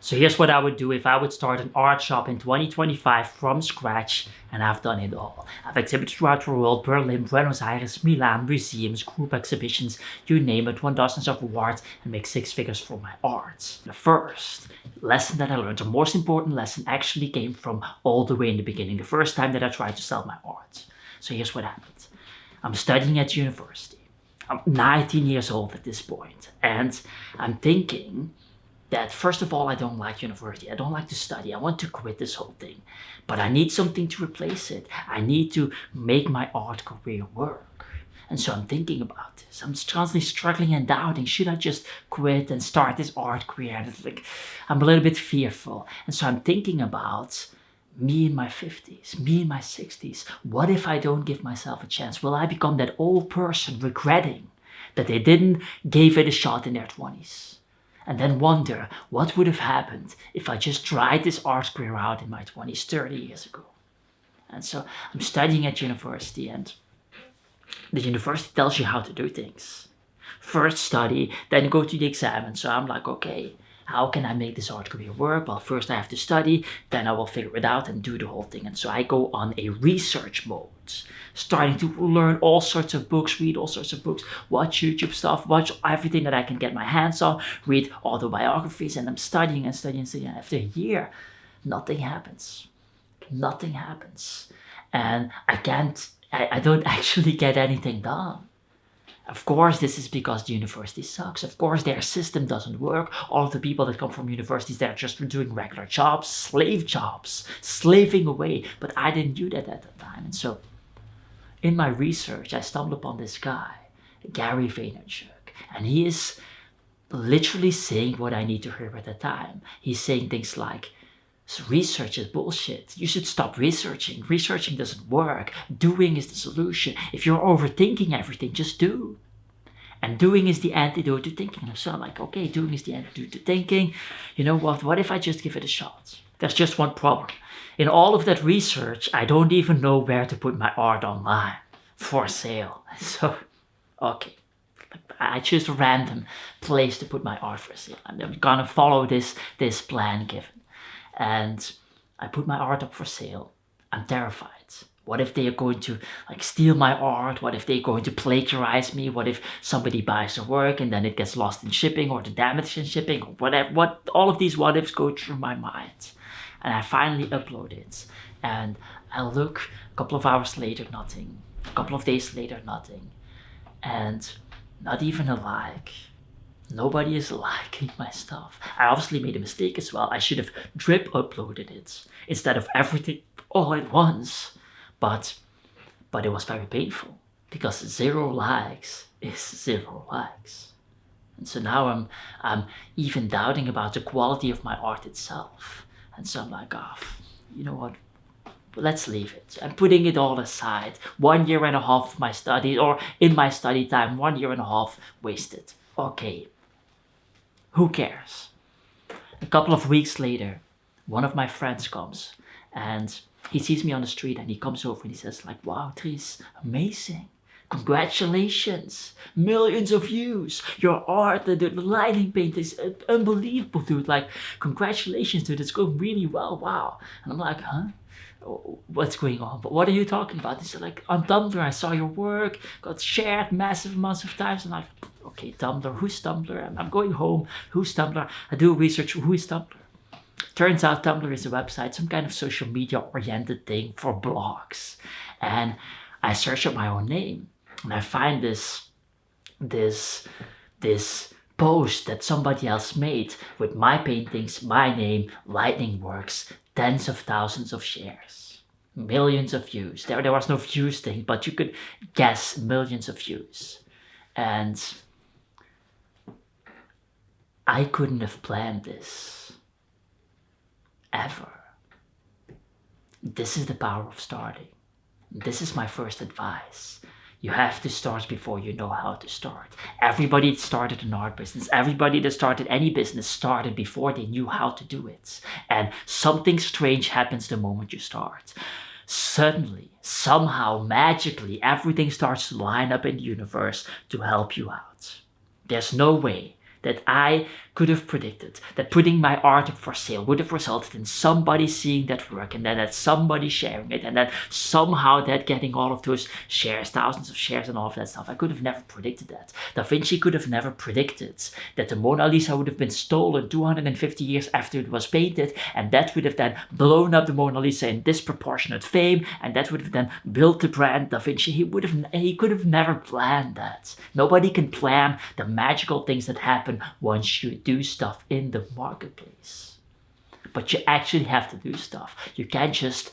So here's what I would do if I would start an art shop in 2025 from scratch, and I've done it all. I've exhibited throughout the world: Berlin, Buenos Aires, Milan, museums, group exhibitions, you name it, won dozens of awards, and make 6 figures from my art. The first lesson that I learned, the most important lesson, actually came from all the way in the beginning, the first time that I tried to sell my art. So here's what happened. I'm studying at university. I'm 19 years old at this point, and I'm thinking that first of all, I don't like university. I don't like to study. I want to quit this whole thing. But I need something to replace it. I need to make my art career work. And so I'm thinking about this. I'm constantly struggling and doubting. Should I just quit and start this art career? And it's like, I'm a little bit fearful. And so I'm thinking about me in my 50s, me in my 60s. What if I don't give myself a chance? Will I become that old person regretting that they didn't give it a shot in their 20s? And then wonder what would have happened if I just tried this art career out in my 20s, 30 years ago. And so I'm studying at university, and the university tells you how to do things. First study, then go to the exam. And so I'm like, okay, how can I make this art career work? Well, first I have to study, then I will figure it out and do the whole thing. And so I go on a research mode, starting to learn all sorts of books, read all sorts of books, watch YouTube stuff, watch everything that I can get my hands on, read autobiographies, and I'm studying and studying and studying. After a year, nothing happens. Nothing happens. And I don't actually get anything done. Of course, this is because the university sucks. Of course, their system doesn't work. All of the people that come from universities, they're just doing regular jobs, slaving away. But I didn't do that at the time. And so in my research, I stumbled upon this guy, Gary Vaynerchuk. And he is literally saying what I need to hear at the time. He's saying things like, research is bullshit. You should stop researching. Researching doesn't work. Doing is the solution. If you're overthinking everything, just do. And doing is the antidote to thinking. And so I'm like, okay, doing is the antidote to thinking. You know what? What if I just give it a shot? There's just one problem. In all of that research, I don't even know where to put my art online for sale. So, okay. I choose a random place to put my art for sale. I'm gonna follow this plan given. And I put my art up for sale. I'm terrified. What if they are going to steal my art? What if they're going to plagiarize me? What if somebody buys the work and then it gets lost in shipping or the damage in shipping or whatever? All of these what ifs go through my mind. And I finally upload it. And I look a couple of hours later, nothing. A couple of days later, nothing. And not even a like. Nobody is liking my stuff. I obviously made a mistake as well. I should have drip uploaded it instead of everything all at once. But it was very painful because 0 likes is 0 likes. And so now I'm even doubting about the quality of my art itself. And so I'm like, oh, you know what? Let's leave it. I'm putting it all aside. 1.5 years of my studies, or in my study time, 1.5 years wasted. Okay. Who cares? A couple of weeks later, one of my friends comes and he sees me on the street and he comes over and he says like, wow, Dries, amazing. Congratulations. Millions of views. Your art, the lighting paint is unbelievable, dude. Like, congratulations, dude. It's going really well. Wow. And I'm like, huh? What's going on? But what are you talking about? He said like, on Tumblr, I saw your work, got shared massive amounts of times. And I'm like, okay, Tumblr, who's Tumblr? I'm going home, who's Tumblr? I do research, who is Tumblr? Turns out Tumblr is a website, some kind of social media oriented thing for blogs. And I search up my own name and I find this post that somebody else made with my paintings, my name, lightning works, tens of thousands of shares, millions of views. There was no views thing, but you could guess millions of views. And I couldn't have planned this ever. This is the power of starting. This is my first advice. You have to start before you know how to start. Everybody that started an art business, everybody that started any business started before they knew how to do it. And something strange happens the moment you start. Suddenly, somehow, magically, everything starts to line up in the universe to help you out. There's no way that I could have predicted that putting my art up for sale would have resulted in somebody seeing that work, and then that somebody sharing it, and then somehow that getting all of those shares, thousands of shares and all of that stuff. I could have never predicted that. Da Vinci could have never predicted that the Mona Lisa would have been stolen 250 years after it was painted, and that would have then blown up the Mona Lisa in disproportionate fame, and that would have then built the brand Da Vinci. He could have never planned that. Nobody can plan the magical things that happen once you do stuff in the marketplace. But you actually have to do stuff. You can't just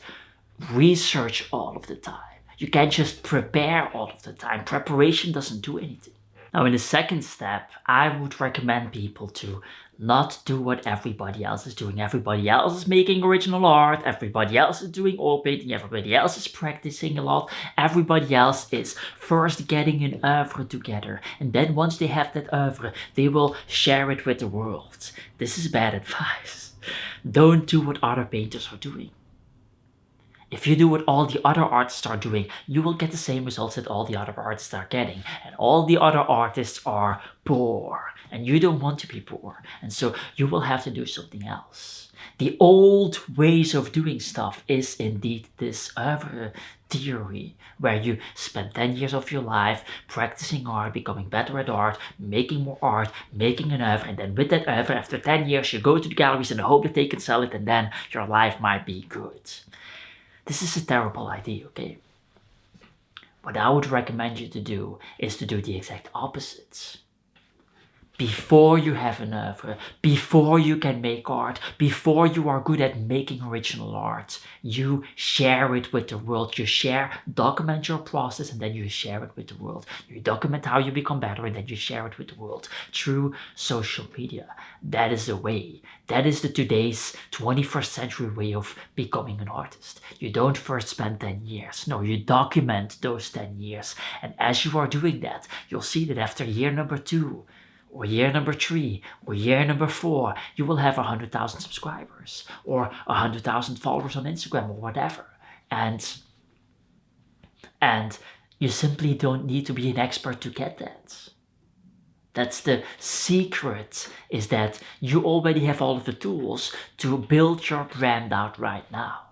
research all of the time. You can't just prepare all of the time. Preparation doesn't do anything. Now, in the second step, I would recommend people to not do what everybody else is doing. Everybody else is making original art. Everybody else is doing oil painting. Everybody else is practicing a lot. Everybody else is first getting an oeuvre together. And then once they have that oeuvre, they will share it with the world. This is bad advice. Don't do what other painters are doing. If you do what all the other artists are doing, you will get the same results that all the other artists are getting. And all the other artists are poor. And you don't want to be poor. And so you will have to do something else. The old ways of doing stuff is indeed this oeuvre theory, where you spend 10 years of your life practicing art, becoming better at art, making more art, making an oeuvre, and then with that oeuvre, after 10 years, you go to the galleries and hope that they can sell it, and then your life might be good. This is a terrible idea, okay? What I would recommend you to do is to do the exact opposite. Before you have an oeuvre, before you can make art, before you are good at making original art, you share it with the world. Document your process, and then you share it with the world. You document how you become better, and then you share it with the world through social media. That is the way. That is the today's 21st century way of becoming an artist. You don't first spend 10 years. No, you document those 10 years. And as you are doing that, you'll see that after year number 2, or year number 3, or year number 4, you will have 100,000 subscribers, or 100,000 followers on Instagram, or whatever. And you simply don't need to be an expert to get that. That's the secret, is that you already have all of the tools to build your brand out right now.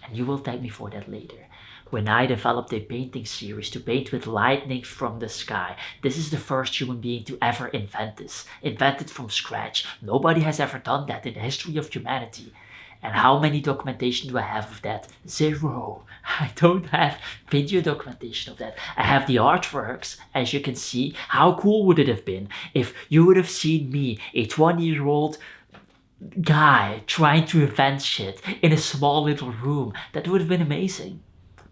And you will thank me for that later. When I developed a painting series to paint with lightning from the sky, this is the first human being to ever invent this. Invent it from scratch. Nobody has ever done that in the history of humanity. And how many documentation do I have of that? 0. I don't have video documentation of that. I have the artworks, as you can see. How cool would it have been if you would have seen me, a 20-year-old guy, trying to invent shit in a small little room? That would have been amazing.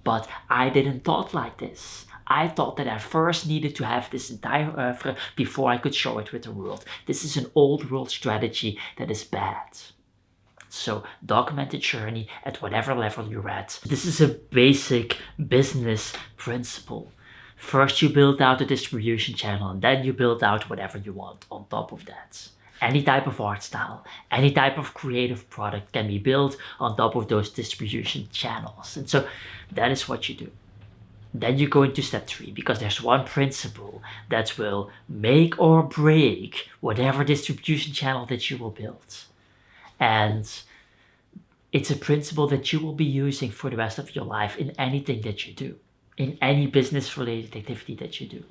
But I didn't thought like this. I thought that I first needed to have this entire oeuvre before I could show it with the world. This is an old world strategy that is bad. So document the journey at whatever level you're at. This is a basic business principle. First you build out a distribution channel, and then you build out whatever you want on top of that. Any type of art style, any type of creative product can be built on top of those distribution channels. And so that is what you do. Then you go into step 3, because there's one principle that will make or break whatever distribution channel that you will build. And it's a principle that you will be using for the rest of your life in anything that you do, in any business related activity that you do.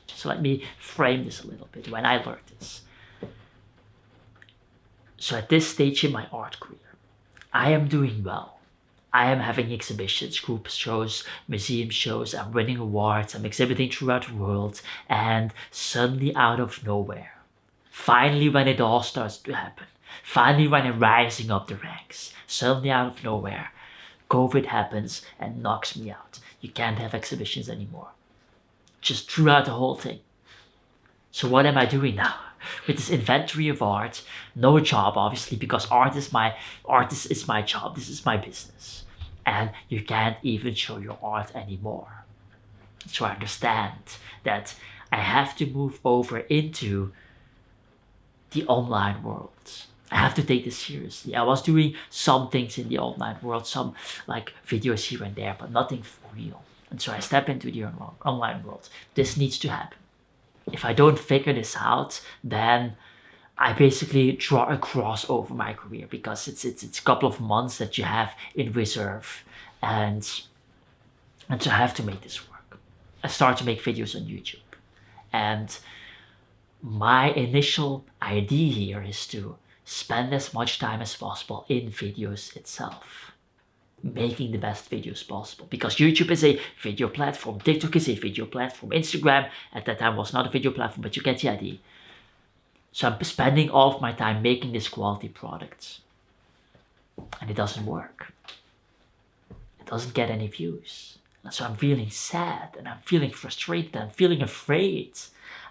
So let me frame this a little bit when I learned this. So at this stage in my art career, I am doing well. I am having exhibitions, group shows, museum shows, I'm winning awards, I'm exhibiting throughout the world, and suddenly out of nowhere, finally when it all starts to happen, finally when I'm rising up the ranks, suddenly out of nowhere, COVID happens and knocks me out. You can't have exhibitions anymore. Just throughout the whole thing. So what am I doing now? With this inventory of art, no job obviously, because art is my job, this is my business. And you can't even show your art anymore. So I understand that I have to move over into the online world. I have to take this seriously. I was doing some things in the online world, some like videos here and there, but nothing for real. And so I step into the online world. This needs to happen. If I don't figure this out, then I basically draw a cross over my career, because it's a couple of months that you have in reserve, and so I have to make this work. I start to make videos on YouTube, and my initial idea here is to spend as much time as possible in videos itself, making the best videos possible, because YouTube is a video platform, TikTok is a video platform, Instagram at that time was not a video platform, but you get the idea. So I'm spending all of my time making this quality product, and it doesn't work. It doesn't get any views. And so I'm feeling sad, and I'm feeling frustrated, and I'm feeling afraid.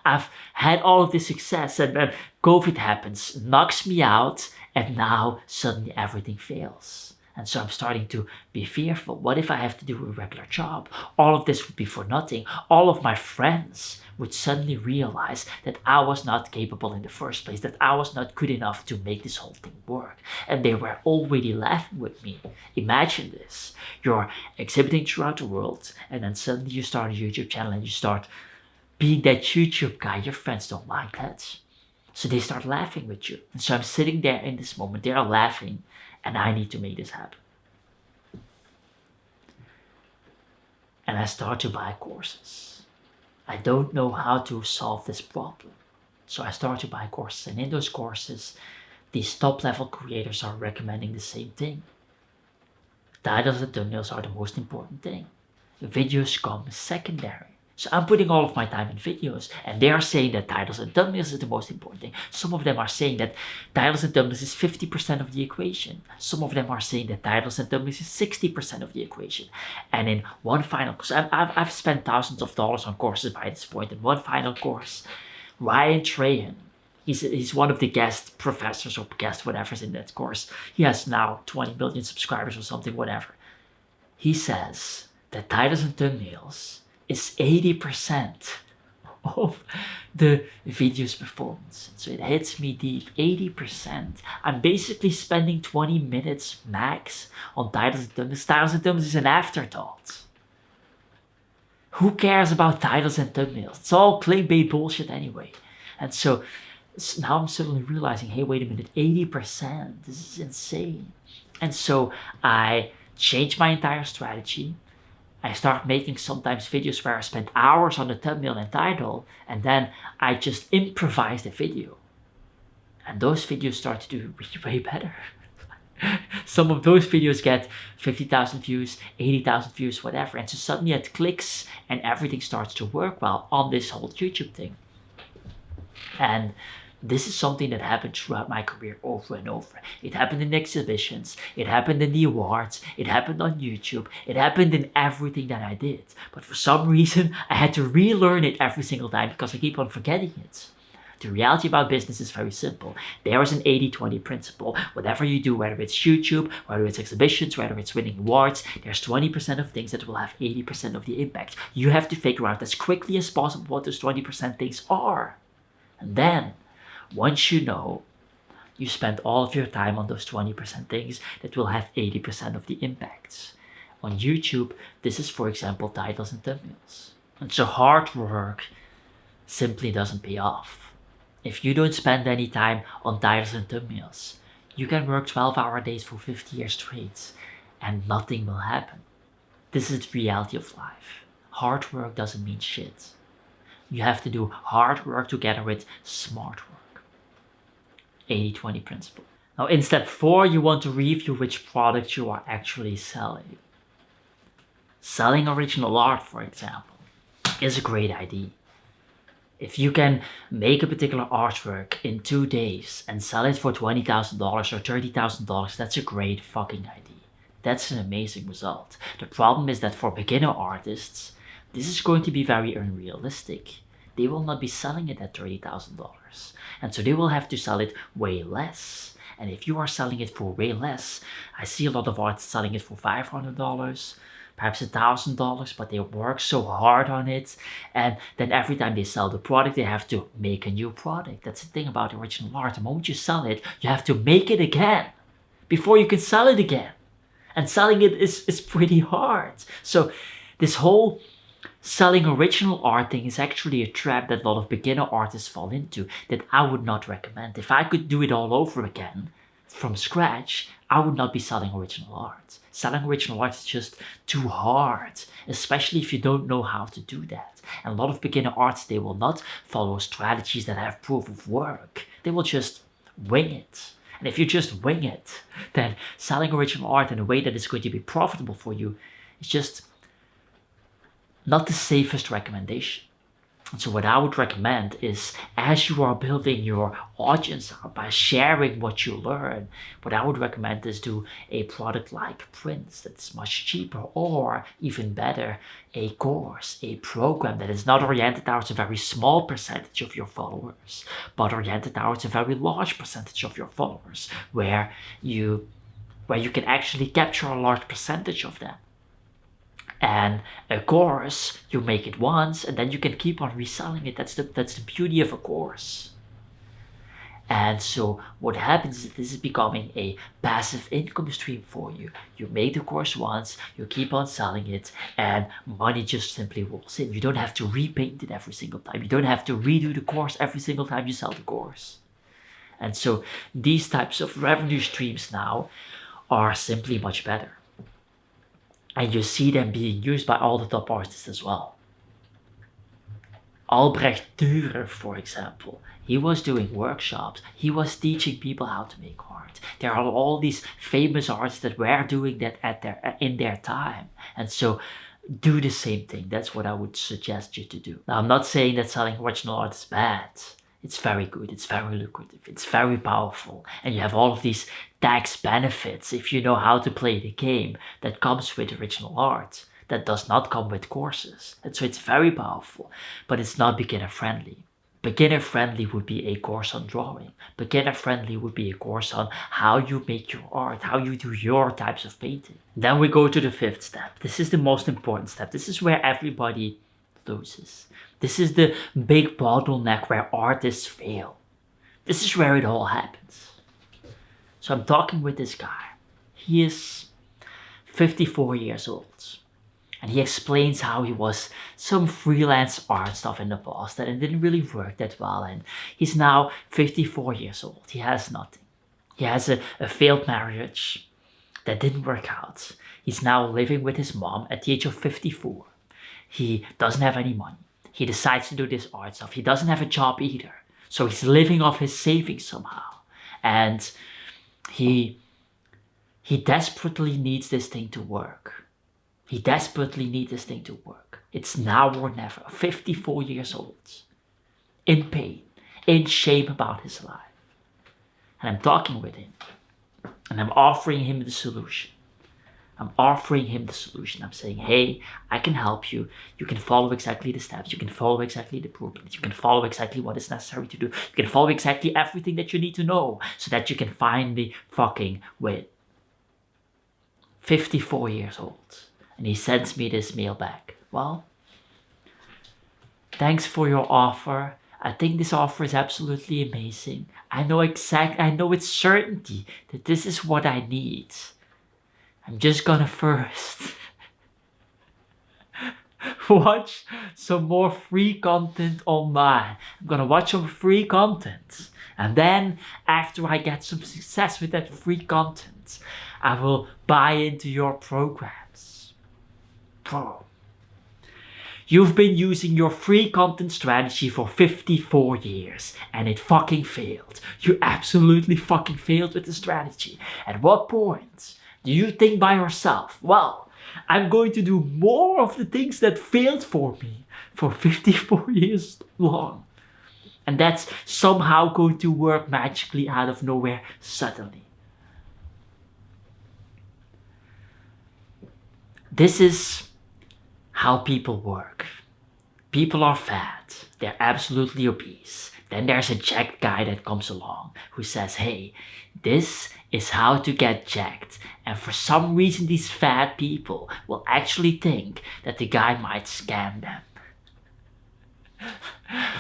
I've had all of this success, and then COVID happens, knocks me out, and now suddenly everything fails. And so I'm starting to be fearful. What if I have to do a regular job? All of this would be for nothing. All of my friends would suddenly realize that I was not capable in the first place, that I was not good enough to make this whole thing work. And they were already laughing with me. Imagine this. You're exhibiting throughout the world, and then suddenly you start a YouTube channel and you start being that YouTube guy. Your friends don't like that. So they start laughing with you. And so I'm sitting there in this moment, they are laughing, and I need to make this happen. And I start to buy courses. I don't know how to solve this problem. So I start to buy courses, and in those courses, these top level creators are recommending the same thing. Titles and thumbnails are the most important thing. The videos come secondary. So I'm putting all of my time in videos, and they are saying that titles and thumbnails is the most important thing. Some of them are saying that titles and thumbnails is 50% of the equation. Some of them are saying that titles and thumbnails is 60% of the equation. And in one final course, I've spent thousands of dollars on courses by this point. In one final course, Ryan Trahan, he's one of the guest professors or guest whatever's in that course. He has now 20 million subscribers or something, whatever. He says that titles and thumbnails is 80% of the video's performance. So it hits me deep, 80%. I'm basically spending 20 minutes max on titles and thumbnails. Titles and thumbnails is an afterthought. Who cares about titles and thumbnails? It's all clickbait bullshit anyway. And so now I'm suddenly realizing, hey, wait a minute, 80%, this is insane. And so I changed my entire strategy. I start making sometimes videos where I spend hours on the thumbnail and title, and then I just improvise the video. And those videos start to do way better. Some of those videos get 50,000 views, 80,000 views, whatever. And so suddenly it clicks and everything starts to work well on this whole YouTube thing. And this is something that happened throughout my career over and over. It happened in exhibitions, it happened in the awards, it happened on YouTube, it happened in everything that I did. But for some reason, I had to relearn it every single time because I keep on forgetting it. The reality about business is very simple. There is an 80-20 principle. Whatever you do, whether it's YouTube, whether it's exhibitions, whether it's winning awards, there's 20% of things that will have 80% of the impact. You have to figure out as quickly as possible what those 20% things are. And then, once you know, you spend all of your time on those 20% things that will have 80% of the impacts. On YouTube, this is, for example, titles and thumbnails. And so hard work simply doesn't pay off. If you don't spend any time on titles and thumbnails, you can work 12-hour days for 50 years straight and nothing will happen. This is the reality of life. Hard work doesn't mean shit. You have to do hard work together with smart work. 80-20 principle. Now in step 4, you want to review which product you are actually selling. Selling original art, for example, is a great idea. If you can make a particular artwork in 2 days and sell it for $20,000 or $30,000, that's a great fucking idea. That's an amazing result. The problem is that for beginner artists, this is going to be very unrealistic. They will not be selling it at $30,000. And so they will have to sell it way less. And if you are selling it for way less, I see a lot of artists selling it for $500, perhaps $1,000, but they work so hard on it. And then every time they sell the product, they have to make a new product. That's the thing about original art. The moment you sell it, you have to make it again before you can sell it again. And selling it is pretty hard. So this whole Selling original art thing is actually a trap that a lot of beginner artists fall into that I would not recommend. If I could do it all over again from scratch, I would not be selling original art. Selling original art is just too hard, especially if you don't know how to do that. And a lot of beginner artists, they will not follow strategies that have proof of work. They will just wing it. And if you just wing it, then selling original art in a way that is going to be profitable for you is just not the safest recommendation. And so what I would recommend is, as you are building your audience up by sharing what you learn, what I would recommend is do a product like prints that's much cheaper, or even better, a course, a program that is not oriented towards a very small percentage of your followers, but oriented towards a very large percentage of your followers, where you can actually capture a large percentage of them. And a course, you make it once and then you can keep on reselling it. That's the beauty of a course. And so what happens is this is becoming a passive income stream for you. You make the course once, you keep on selling it, and money just simply rolls in. You don't have to repaint it every single time. You don't have to redo the course every single time you sell the course. And so these types of revenue streams now are simply much better. And you see them being used by all the top artists as well. Albrecht Dürer, for example, he was doing workshops. He was teaching people how to make art. There are all these famous artists that were doing that in their time. And so do the same thing. That's what I would suggest you to do. Now, I'm not saying that selling original art is bad. It's very good, it's very lucrative, it's very powerful, and you have all of these tax benefits if you know how to play the game that comes with original art, that does not come with courses. And so it's very powerful, but it's not beginner friendly. Beginner friendly would be a course on drawing. Beginner friendly would be a course on how you make your art, how you do your types of painting. Then we go to the fifth step. This is the most important step. This is where everybody loses. This is the big bottleneck where artists fail. This is where it all happens. So I'm talking with this guy. He is 54 years old. And he explains how he was some freelance art stuff in the past and it didn't really work that well. And he's now 54 years old. He has nothing. He has a failed marriage that didn't work out. He's now living with his mom at the age of 54. He doesn't have any money. He decides to do this art stuff. He doesn't have a job either. So he's living off his savings somehow. And he desperately needs this thing to work. He desperately needs this thing to work. It's now or never. 54 years old. In pain. In shame about his life. And I'm talking with him. And I'm offering him the solution. I'm saying, hey, I can help you. You can follow exactly the steps. You can follow exactly the blueprint. You can follow exactly what is necessary to do. You can follow exactly everything that you need to know so that you can finally fucking win. 54 years old. And he sends me this mail back. Well, thanks for your offer. I think this offer is absolutely amazing. I know with certainty that this is what I need. I'm just gonna first watch some more free content online. I'm gonna watch some free content. And then after I get some success with that free content, I will buy into your programs. Bro, you've been using your free content strategy for 54 years and it fucking failed. You absolutely fucking failed with the strategy. At what point do you think by yourself, well, I'm going to do more of the things that failed for me for 54 years long. And that's somehow going to work magically out of nowhere suddenly. This is how people work. People are fat. They're absolutely obese. Then there's a jacked guy that comes along who says, hey, this is how to get jacked. And for some reason, these fat people will actually think that the guy might scam them.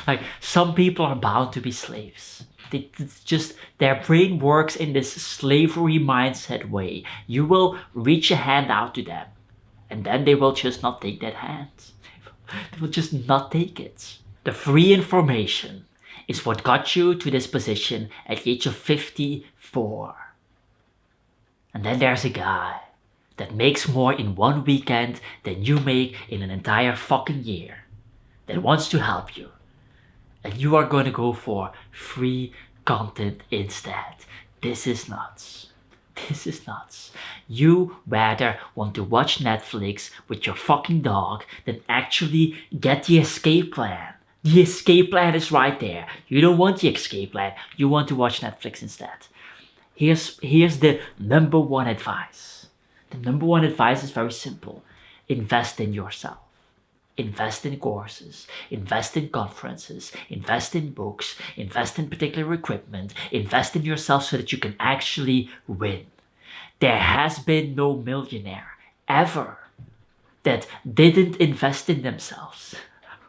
Like, some people are bound to be slaves. It's just their brain works in this slavery mindset way. You will reach a hand out to them, and then they will just not take that hand. They will just not take it. The free information is what got you to this position at the age of 54. And then there's a guy that makes more in one weekend than you make in an entire fucking year, that wants to help you. And you are going to go for free content instead. This is nuts. This is nuts. You rather want to watch Netflix with your fucking dog than actually get the escape plan. The escape plan is right there. You don't want the escape plan. You want to watch Netflix instead. Here's the number one advice. The number one advice is very simple. Invest in yourself. Invest in courses, invest in conferences, invest in books, invest in particular equipment, invest in yourself so that you can actually win. There has been no millionaire ever that didn't invest in themselves.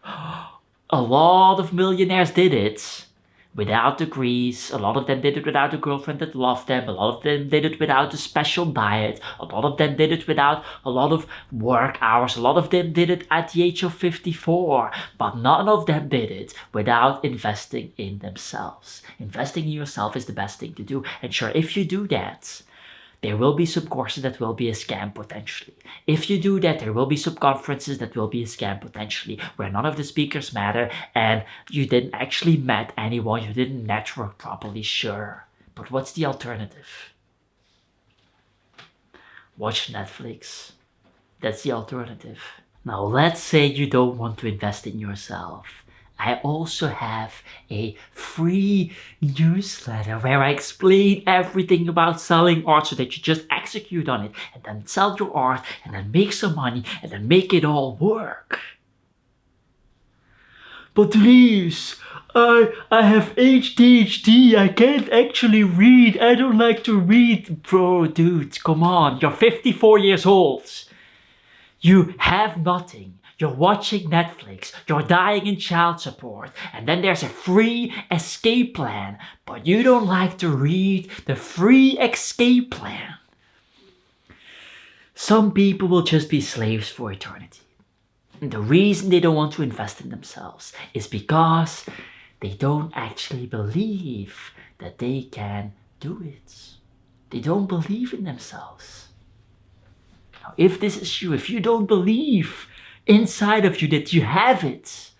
A lot of millionaires did it without degrees. A lot of them did it without a girlfriend that loved them. A lot of them did it without a special diet. A lot of them did it without a lot of work hours. A lot of them did it at the age of 54. But none of them did it without investing in themselves. Investing in yourself is the best thing to do. And sure, if you do that, there will be some courses that will be a scam potentially. If you do that, there will be some conferences that will be a scam potentially, where none of the speakers matter and you didn't actually met anyone, you didn't network properly, sure. But what's the alternative? Watch Netflix. That's the alternative. Now let's say you don't want to invest in yourself. I also have a free newsletter where I explain everything about selling art so that you just execute on it and then sell your art and then make some money and then make it all work. But Dries, I have ADHD, I can't actually read, I don't like to read. Bro, dude, come on, you're 54 years old. You have nothing. You're watching Netflix, you're dying in child support, and then there's a free escape plan, but you don't like to read the free escape plan. Some people will just be slaves for eternity. And the reason they don't want to invest in themselves is because they don't actually believe that they can do it. They don't believe in themselves. Now, if this is you, if you don't believe inside of you that you have it,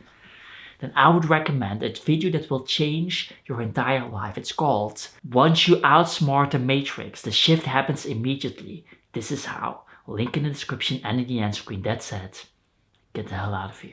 then I would recommend a video that will change your entire life. It's called Once You Outsmart the Matrix, the shift happens immediately. This is how. Link in the description and in the end screen. That's it. Get the hell out of here.